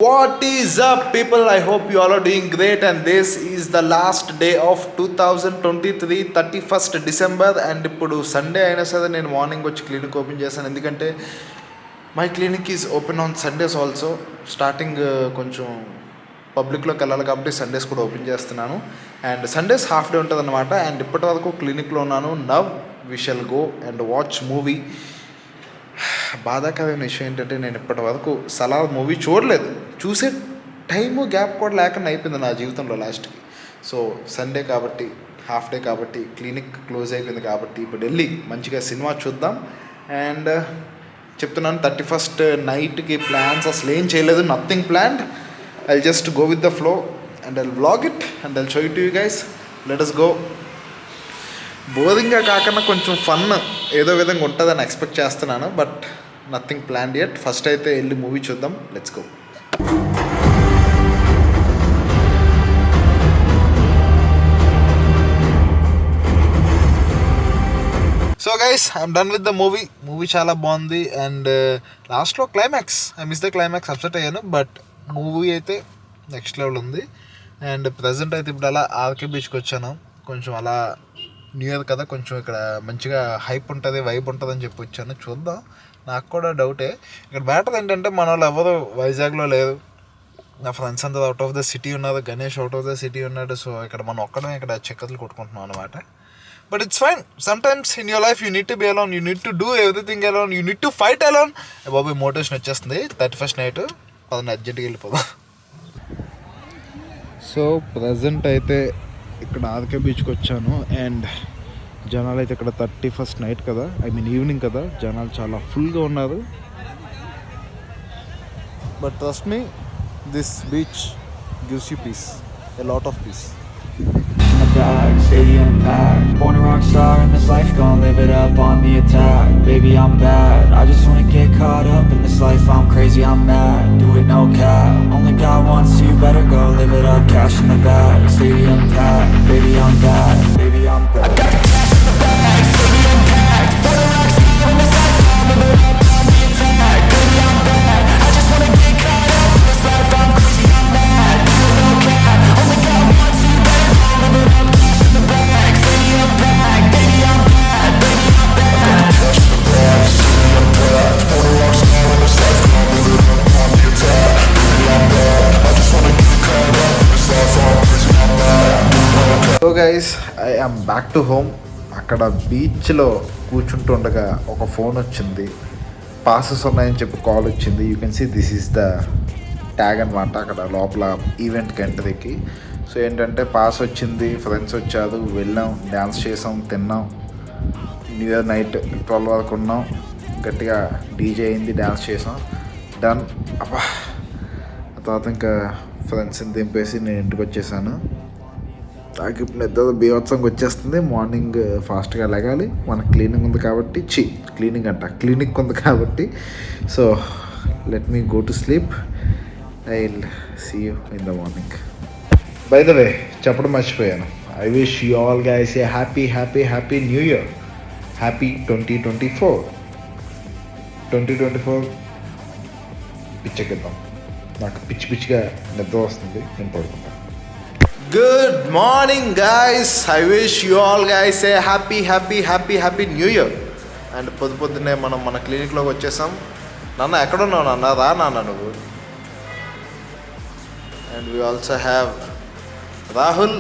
What is up, people? I hope you all are doing great, and this is the last day of 2023, 31st December. And ఇప్పుడు Sunday అయినా సరే నేను morning వచ్చి clinic open చేశాను, ఎందుకంటే my clinic is open on Sundays also. Starting కొంచెం పబ్లిక్లోకి వెళ్ళాలి కాబట్టి సండేస్ కూడా ఓపెన్ చేస్తున్నాను. అండ్ సండేస్ హాఫ్ డే ఉంటుంది అనమాట. అండ్ ఇప్పటి వరకు క్లినిక్లో ఉన్నాను. Now we shall go and watch movie. బాధాకరమైన విషయం ఏంటంటే నేను ఇప్పటి వరకు సలార్ మూవీ చూడలేదు. చూసే టైము గ్యాప్ కూడా లేకుండా అయిపోయింది నా జీవితంలో లాస్ట్కి. సో సండే కాబట్టి, హాఫ్ డే కాబట్టి, క్లినిక్ క్లోజ్ అయిపోయింది కాబట్టి ఇప్పుడు వెళ్ళి మంచిగా సినిమా చూద్దాం. అండ్ చెప్తున్నాను, 31st నైట్కి ప్లాన్స్ అసలు ఏం చేయలేదు, nothing planned. I just go with the flow and I vlog it and I show it to you guys. Let us go. బోరింగ్గా కాకుండా కొంచెం ఫన్ ఏదో విధంగా ఉంటుందని ఎక్స్పెక్ట్ చేస్తున్నాను, but nothing planned yet. First అయితే వెళ్ళి మూవీ చూద్దాం. Let's go. So guys, I'm done with the movie. Movie చాలా బాగుంది. అండ్ లాస్ట్లో climax, I miss the climax, upset అయ్యాను. బట్ మూవీ అయితే నెక్స్ట్ లెవెల్ ఉంది. అండ్ ప్రజెంట్ అయితే ఇప్పుడు అలా ఆర్కే బీచ్కి వచ్చాను. కొంచెం అలా న్యూ ఇయర్ కదా, కొంచెం ఇక్కడ మంచిగా హైప్ ఉంటుంది, వైబ్ ఉంటుంది అని చెప్పి వచ్చాను. చూద్దాం. నాకు కూడా డౌటే. ఇక్కడ మ్యాటర్ ఏంటంటే మన వాళ్ళు ఎవరు వైజాగ్లో లేరు. నా ఫ్రెండ్స్ అంతా అవుట్ ఆఫ్ ద సిటీ ఉన్నారు. Ganesh out of the city ఉన్నాడు. సో ఇక్కడ మనం ఒక్కడమే ఇక్కడ చెక్కలు కొట్టుకుంటున్నాం అనమాట. But it's fine. Sometimes in your life you need to be alone, you need to do everything alone, you need to fight alone. Babu motivation వచ్చేస్తుంది. 31st night పదండి అర్జెంట్గా వెళ్ళిపోదాం. సో ప్రజెంట్ అయితే ఇక్కడ ఆర్కే బీచ్కి వచ్చాను. అండ్ జనాలు అయితే ఇక్కడ 31st నైట్ కదా, ఐ మీన్ ఈవినింగ్ కదా, జనాలు చాలా ఫుల్గా ఉన్నారు. But trust me, this beach gives you peace, a lot of piece. Stadium packed, born a rock star in this life, gon' live it up on the attack. Baby, I'm bad, I just wanna get caught up in this life. I'm crazy, I'm mad, do it no cap. Only God wants you, better go live it up. Cash in the bag, stadium packed. Baby, I'm bad, baby, I'm bad. I got the cash in the bag, stadium packed. Born a rock star in this life, gon' live it up on the attack. Baby, I'm bad, I just wanna get caught up in this life. I'm crazy, I'm mad, do it no cap. Only God wants you, better go live it up. So guys, I am back to home. అక్కడ బీచ్లో కూర్చుంటుండగా ఒక phone వచ్చింది. Passes ఉన్నాయని చెప్పి call వచ్చింది. You can see this is the tag అనమాట అక్కడ లోపల ఈవెంట్కి ఎంట్రీకి. సో ఏంటంటే పాస్ వచ్చింది, ఫ్రెండ్స్ వచ్చారు, వెళ్ళాం, డ్యాన్స్ చేసాం, తిన్నాం. న్యూ ఇయర్ నైట్ 12 వరకు ఉన్నాం. గట్టిగా డీజే అయింది, డ్యాన్స్ చేసాం, డన్. అబ్బా, ఆ తర్వాత ఇంకా ఫ్రెండ్స్ని దింపేసి నేను ఇంటికి వచ్చేసాను. నాకు ఇప్పుడు నిద్ర బీభత్సంగా వచ్చేస్తుంది. మార్నింగ్ ఫాస్ట్గా లెగాలి, మన క్లీనింగ్ ఉంది కాబట్టి, క్లినిక్ ఉంది కాబట్టి. So let me go to sleep. I will see you in the morning. By the way, చెప్పడం మర్చిపోయాను. I wish you all guys a happy new year. Happy 2024. 2024 పిచ్చెక్కిద్దాం. నాకు పిచ్చిగా నిద్ర వస్తుంది, నేను పడుకుంటాను. Good morning guys. I wish you all guys a happy new year. And పొద్దున్నే మనం మన క్లినిక్లోకి వచ్చేసాం. నాన్న ఎక్కడున్నావు నాన్న? రా నాన్న నువ్వు. And we also have Rahul.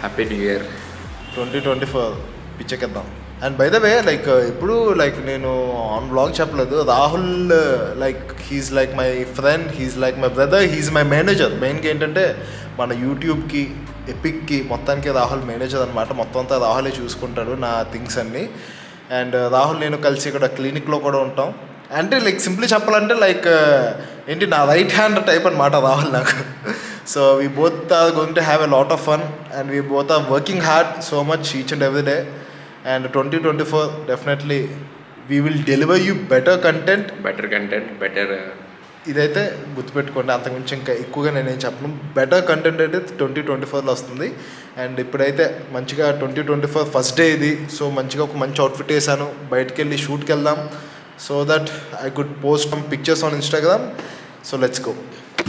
Happy new year 2024 పిచ్చెక్కిద్దాం. అండ్ బై ద వే, ఇప్పుడు నేను ఆన్ బ్లాగ్ చెప్పలేదు. Rahul he's like my friend, he's like my brother, he's my manager. మెయిన్గా ఏంటంటే మన యూట్యూబ్కి, ఎపిక్కి మొత్తానికి రాహుల్ మేనేజర్ అనమాట. మొత్తం అంతా రాహులే చూసుకుంటాడు నా థింగ్స్ అన్నీ. అండ్ రాహుల్ నేను కలిసి ఇక్కడ క్లినిక్లో కూడా ఉంటాం. అంటే సింప్లీ చెప్పాలంటే ఏంటి, నా రైట్ హ్యాండ్ టైప్ అనమాట రాహుల్ నాకు. So we both are going to have a lot of fun and we both are working hard so much each and every day. And 2024 definitely we will deliver you better content. ఇదైతే గుర్తుపెట్టుకోండి. అంతకుమించి ఇంకా ఎక్కువగా నేనేం చెప్పను. Better content అయితే 2024లో వస్తుంది. And ఇప్పుడైతే మంచిగా 2024 ఫస్ట్ డే ఇది. సో మంచిగా ఒక మంచి అవుట్ఫిట్ వేసాను, బయటకు వెళ్ళి షూట్కి వెళ్దాం. so that I could post some pictures on Instagram. So let's go.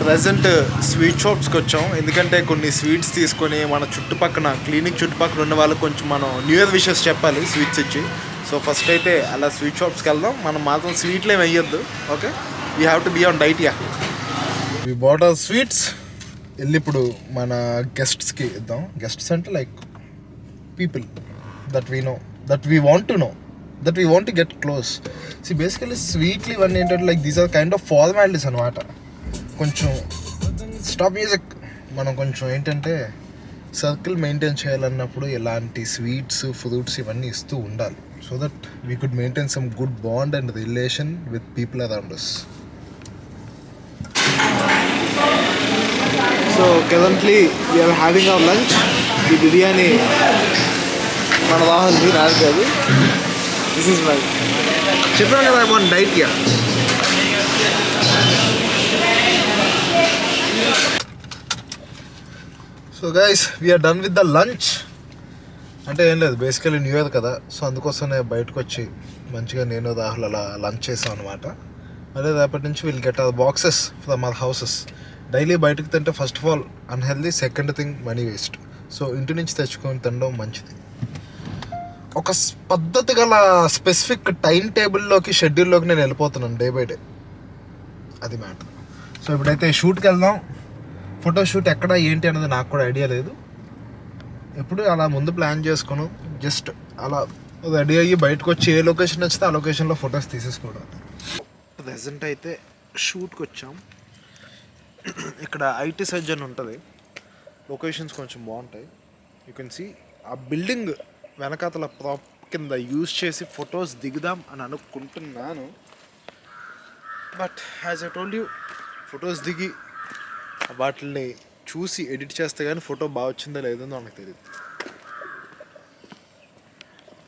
Present sweet షాప్స్కి వచ్చాం, ఎందుకంటే కొన్ని స్వీట్స్ తీసుకొని మన చుట్టుపక్కల క్లినిక్ చుట్టుపక్కల ఉన్న వాళ్ళకి కొంచెం మనం న్యూ ఇయర్ విషెస్ చెప్పాలి స్వీట్స్ ఇచ్చి. సో ఫస్ట్ అయితే అలా స్వీట్ షాప్స్కి వెళ్దాం. మనం మాత్రం స్వీట్లు ఏమి వేయొద్దు, okay? We have to be on diet. Yeah, we bought our sweets. వెళ్ళి ఇప్పుడు మన గెస్ట్స్కి ఇద్దాం. గెస్ట్స్ అంటే like people that we know, that we want to know, that we want to get close. See basically స్వీట్లు ఇవన్నీ ఏంటంటే like these are kind of formalities అనమాట. కొంచెం స్టాప్ మ్యూజిక్. మనం కొంచెం ఏంటంటే సర్కిల్ మెయింటైన్ చేయాలన్నప్పుడు ఇలాంటి స్వీట్స్ ఫ్రూట్స్ ఇవన్నీ ఇస్తూ ఉండాలి, so that we could maintain some good bond and relation with people around us. So currently we are having our lunch. ఈ బిర్యానీ మన రాహుల్ది, నాది కాదు. దిస్ ఈజ్ మై, చెప్పాను కదా I want diet. Yeah, so guys we are done with the lunch. అంటే ఏం లేదు, basically new year కదా, సో అందుకోసమే బయటకు వచ్చి మంచిగా నేను రాహుల్ అలా లంచ్ చేసాం అనమాట. అదే రేపటి నుంచి will get our boxes from our houses. Daily బయటకు తింటే first of all unhealthy, second thing money waste. So ఇంటి నుంచి తెచ్చుకొని తినడం మంచిది. ఒక పద్ధతి గల స్పెసిఫిక్ టైం టేబుల్లోకి, షెడ్యూల్లోకి నేను వెళ్ళిపోతున్నాను డే బై డే. అది మ్యాటర్. సో ఇప్పుడైతే షూట్కి వెళ్దాం. ఫోటోషూట్ ఎక్కడ ఏంటి అనేది నాకు కూడా ఐడియా లేదు. ఎప్పుడు అలా ముందు ప్లాన్ చేసుకుని జస్ట్ అలా రెడీ అయ్యి బయటకు వచ్చి ఏ లొకేషన్ వచ్చితే ఆ లొకేషన్లో ఫొటోస్ తీసేసుకోవడం. ప్రజెంట్ అయితే షూట్కి వచ్చాం. ఇక్కడ ఐటీ సర్జ్ అని ఉంటుంది. లొకేషన్స్ కొంచెం బాగుంటాయి. యూ కెన్ సీ ఆ బిల్డింగ్ వెనకాతల ప్రాప్ కింద యూజ్ చేసి ఫొటోస్ దిగుదాం అని అనుకుంటున్నాను. But as I told you, photos దిగి వాటిని చూసి ఎడిట్ చేస్తే కానీ ఫోటో బాగా వచ్చిందో లేదో నాకు తెలియదు.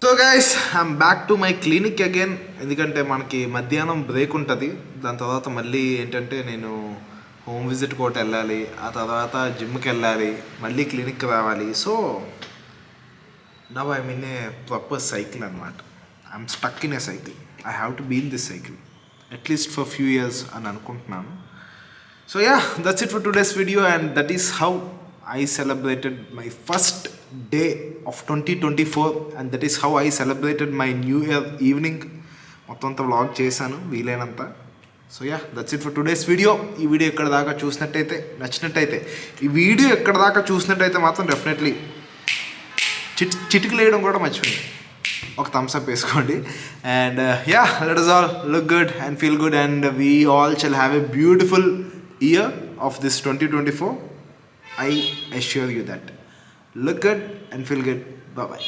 So guys, I'm back to my clinic again. ఎందుకంటే మనకి మధ్యాహ్నం బ్రేక్ ఉంటుంది. దాని తర్వాత మళ్ళీ ఏంటంటే నేను హోమ్ విజిట్ కోటి వెళ్ళాలి, ఆ తర్వాత జిమ్కి వెళ్ళాలి, మళ్ళీ క్లినిక్కి రావాలి. So now I mean a proper cycle అనమాట. I'm stuck in a cycle. I have to be in this cycle at least for few years అని అనుకుంటున్నాను. So yeah, that's it for today's video, and that is how I celebrated my first day of 2024, and that is how I celebrated my New Year evening. మొత్తంతో vlog చేశాను వీలైనంత. So yeah, that's it for today's video. ఈ video ఎక్కడ దాకా చూసినట్టయితే, నచ్చినట్టయితే, ఈ video ఎక్కడ దాకా చూసినట్టయితే మాత్రం డెఫినెట్లీ చిటికలు వేయడం కూడా మర్చిపోయింది, ఒక థమ్స్ అప్ వేసుకోండి. And yeah, let us all look good and feel good, and we all shall have a beautiful year of this 2024. I assure you that. Look good and feel good. Bye bye.